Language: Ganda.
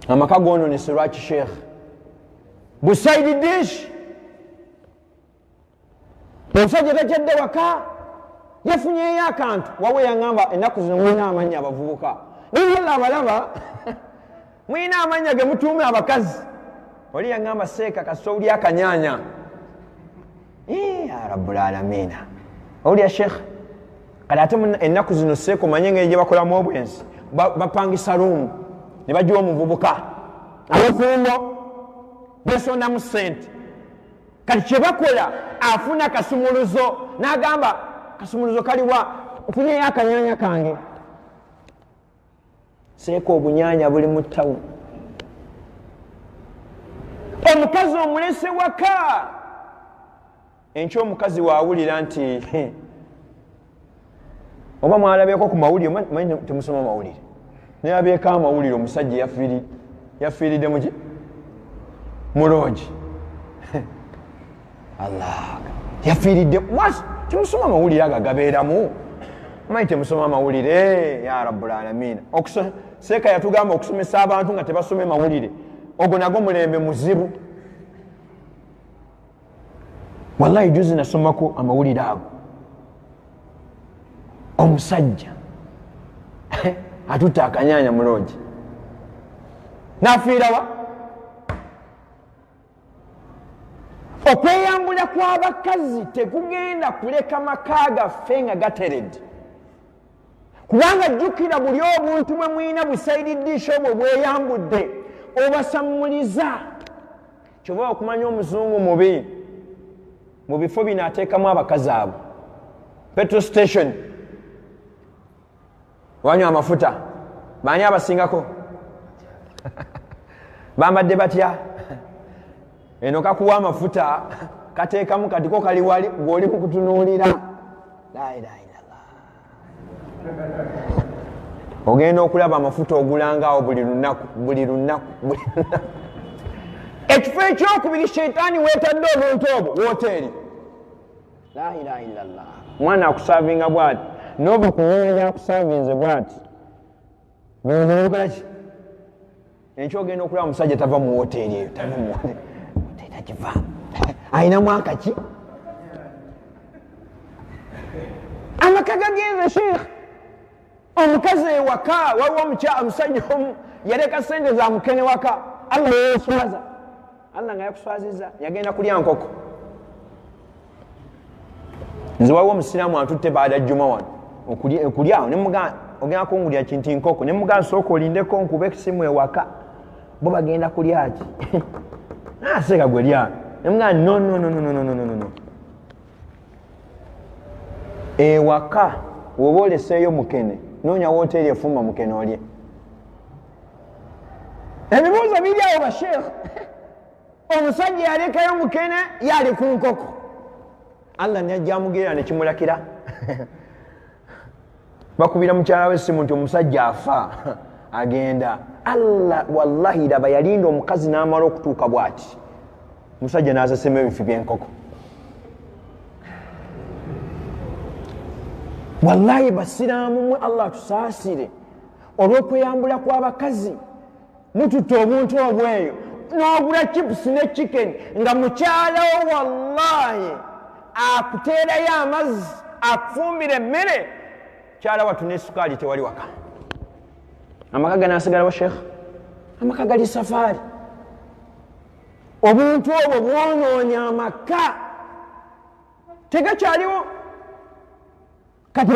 amaka gononese lwaki sheekh busaidi dish omusajja takyadde waka yafunyeyo akantu wawe yaŋŋamba ennaku zino mulina amannya abavubuka niyalla abalaba mulina amannya ge mutuume abakazi oli yaŋŋamba seeka kasita owulya akanyanya ya rabbul alamina owulya sheekh kale ate ennaku zino seeka omanye engeri gye bakolamu obwenzi bapangisa luumu ne bajja omuvubuka abafumbo besondamu sente kati kyebakola afuna kasumuluzo n'agamba kasumuluzo kaliwa nfunyeyo akanyanya kange seeka obunyanya buli mu ttawuni omukazi omulese waka enkyo omukazi waawulira nti oba mwalabyeko ku mawulire manyi temusoma mawulire nayabyeko amawulire omusajja yafiiridde muki muloogi allah yafiiridde temusoma mawulire ago gabeeramu manyi temusoma mawulire ya rabbul alamina seeka yatugamba okusomesa abantu nga tebasome mawulire ogwo nago mulembe muzibu wallahi juzi nasomako amawulire ago omusajja atutta akanyanya muloogi nafiirawa okweyambula kw'abakazi tekugenda kuleka maka gaffe nga gateredde kubanga jjukira buli obuntu bwe mwina busaidi dish obwo bweyambudde obasammuliza kyoba okumanya omuzungu mubi mu bifo bino ateekamu abakazi abo petrol station wanywa amafuta baani abasingako bambadde batya eno kakuwa amafuta kateekamu katiko kali wali gw'oli kukutunuulira la ilaha illallah ogenda okulaba amafuta ogulangaawo buli lunaku ekifo ekyokubiri sheitaani weetadde obuntu obwo woteeri la ilaha illallah mwana akusavinga bwati noba kunyenya akusavinze bwati binokolaki enkyogenda okulaba omusajja tava mu woteeri eyo tava mu tetakiva ayinamu akaki amaka gagenze sheekh omukazi ewaka waliwo omusajja omu yaleka sente za mukene waka allah yeswaza allah nga yakuswaziza yagenda kulya nkoko nze waliwo omusiraamu atutte baada jjuma wano okulyawo nemugamba ogenda kungulya kinti nkoko nemugamba sooka olindeko nkube ekisimu ewaka bo bagenda kulya ki naseeka gwe lya nemugamba no ewaka woba oleseeyo mukene noonya woteeri efumba mukene olye ebibuuzo biri awo basheekh omusajja yalekayo mukene yali ku nkoko allah najja amugerera nekimulakira bakubira mukyala w'essimu nti omusajja afa agenda allah wallahi laba yalinda omukazi n'amala okutuuka bw'ati omusajja n'azasema ebifi by'enkoko wallahi basiraamu mwe allah tusaasire olw'okweyambula kw'abakazi mututte obuntu obweyo n'ogula chipusi ne chicken nga mukyalawo wallahi akuteerayo amazzi akufumbira emmere kyala watu n'essukaali tewali waka amaka ganaasigalawo sheekh amaka gali safaari obuntu obwo bwonoonya amaka tegakyaliwo kati